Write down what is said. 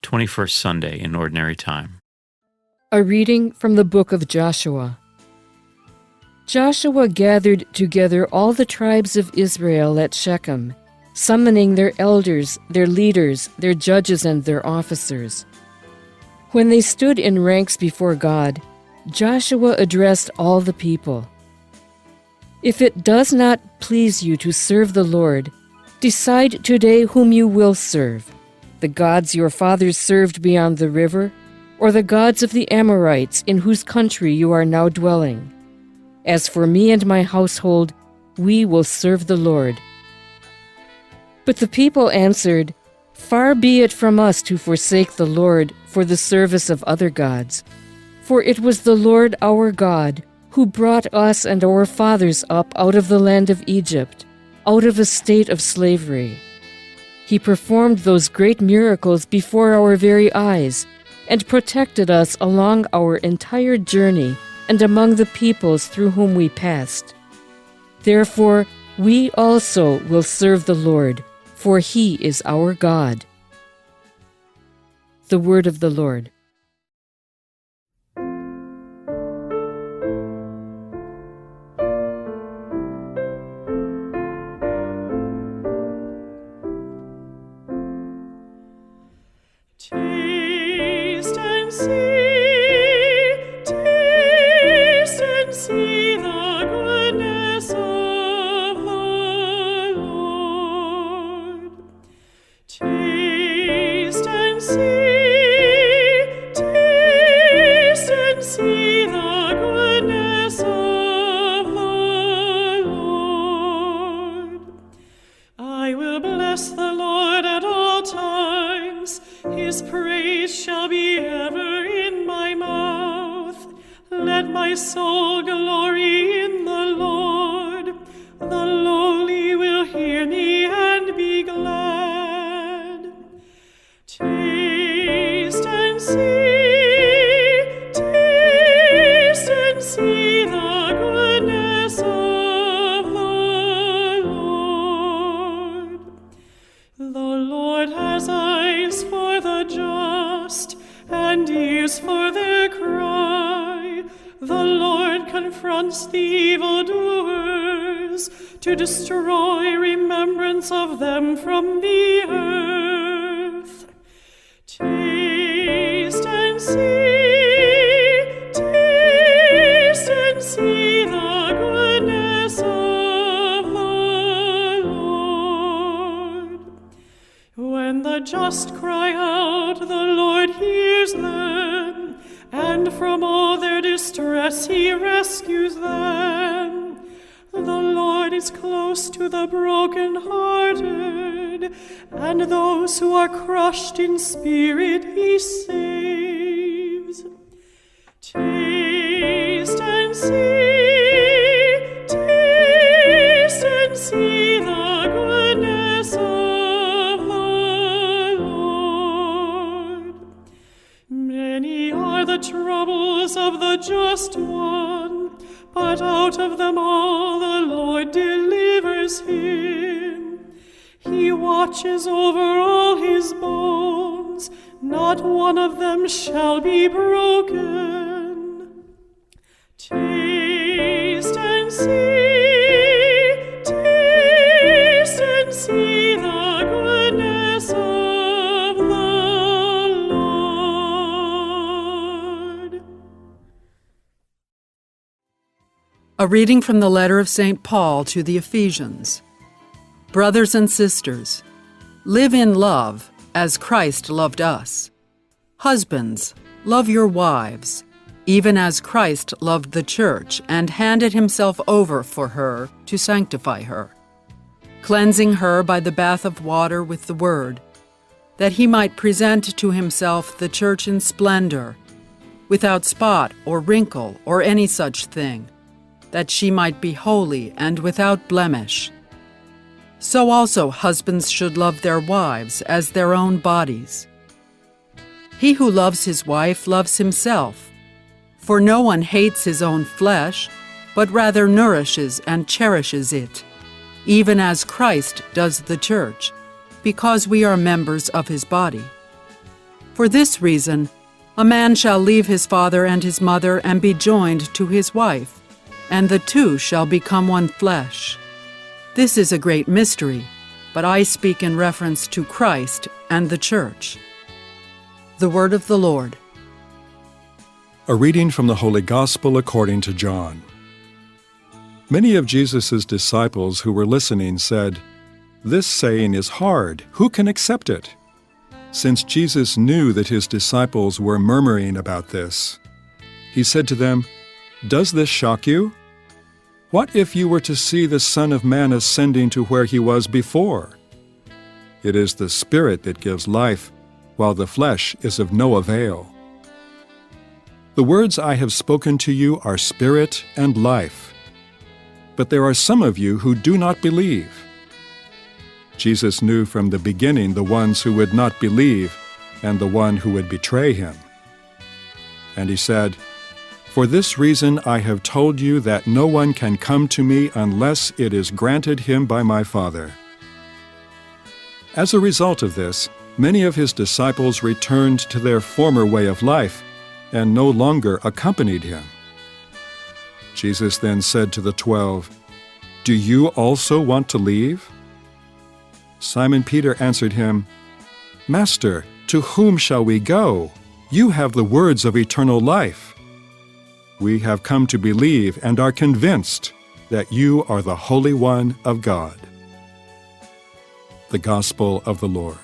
21st Sunday in Ordinary Time. A reading from the book of Joshua. Joshua gathered together all the tribes of Israel at Shechem, summoning their elders, their leaders, their judges, and their officers. When they stood in ranks before God, Joshua addressed all the people. If it does not please you to serve the Lord, decide today whom you will serve, the gods your fathers served beyond the river, or the gods of the Amorites in whose country you are now dwelling. As for me and my household, we will serve the Lord. But the people answered, Far be it from us to forsake the Lord for the service of other gods. For it was the Lord our God who brought us and our fathers up out of the land of Egypt, out of a state of slavery. He performed those great miracles before our very eyes, and protected us along our entire journey and among the peoples through whom we passed. Therefore, we also will serve the Lord, for He is our God. The Word of the Lord. His praise shall be ever in my mouth. Let my soul glory in the Lord. The lowly will hear me and be glad. Taste and see the goodness of the Lord. The Lord has eyes for the just, and ears for their cry. The Lord confronts the evildoers, to destroy remembrance of them from the earth. Taste and see the goodness of the Lord. When the just cry out, the Lord hears them, and from all their distress He rescues them. The Lord is close to the brokenhearted, and those who are crushed in spirit He saves. Taste and see the goodness of the Lord. Many are the troubles of the just one, but out of them all the Lord delivers him. He watches over all his bones, not one of them shall be broken. Taste and see the goodness of the Lord. A reading from the letter of St. Paul to the Ephesians. Brothers and sisters, live in love as Christ loved us. Husbands, love your wives, even as Christ loved the church and handed himself over for her to sanctify her, cleansing her by the bath of water with the word, that he might present to himself the church in splendor, without spot or wrinkle or any such thing, that she might be holy and without blemish. So also husbands should love their wives as their own bodies. He who loves his wife loves himself, for no one hates his own flesh, but rather nourishes and cherishes it, even as Christ does the church, because we are members of his body. For this reason, a man shall leave his father and his mother and be joined to his wife, and the two shall become one flesh. This is a great mystery, but I speak in reference to Christ and the church. The word of the Lord. A reading from the Holy Gospel according to John. Many of Jesus' disciples who were listening said, "This saying is hard. Who can accept it?" Since Jesus knew that his disciples were murmuring about this, he said to them, "Does this shock you? What if you were to see the Son of Man ascending to where he was before? It is the Spirit that gives life, while the flesh is of no avail. The words I have spoken to you are spirit and life. But there are some of you who do not believe." Jesus knew from the beginning the ones who would not believe and the one who would betray him. And he said, "For this reason I have told you that no one can come to me unless it is granted him by my Father." As a result of this, many of his disciples returned to their former way of life and no longer accompanied him. Jesus then said to the 12, "Do you also want to leave?" Simon Peter answered him, "Master, to whom shall we go? You have the words of eternal life. We have come to believe and are convinced that you are the Holy One of God." The Gospel of the Lord.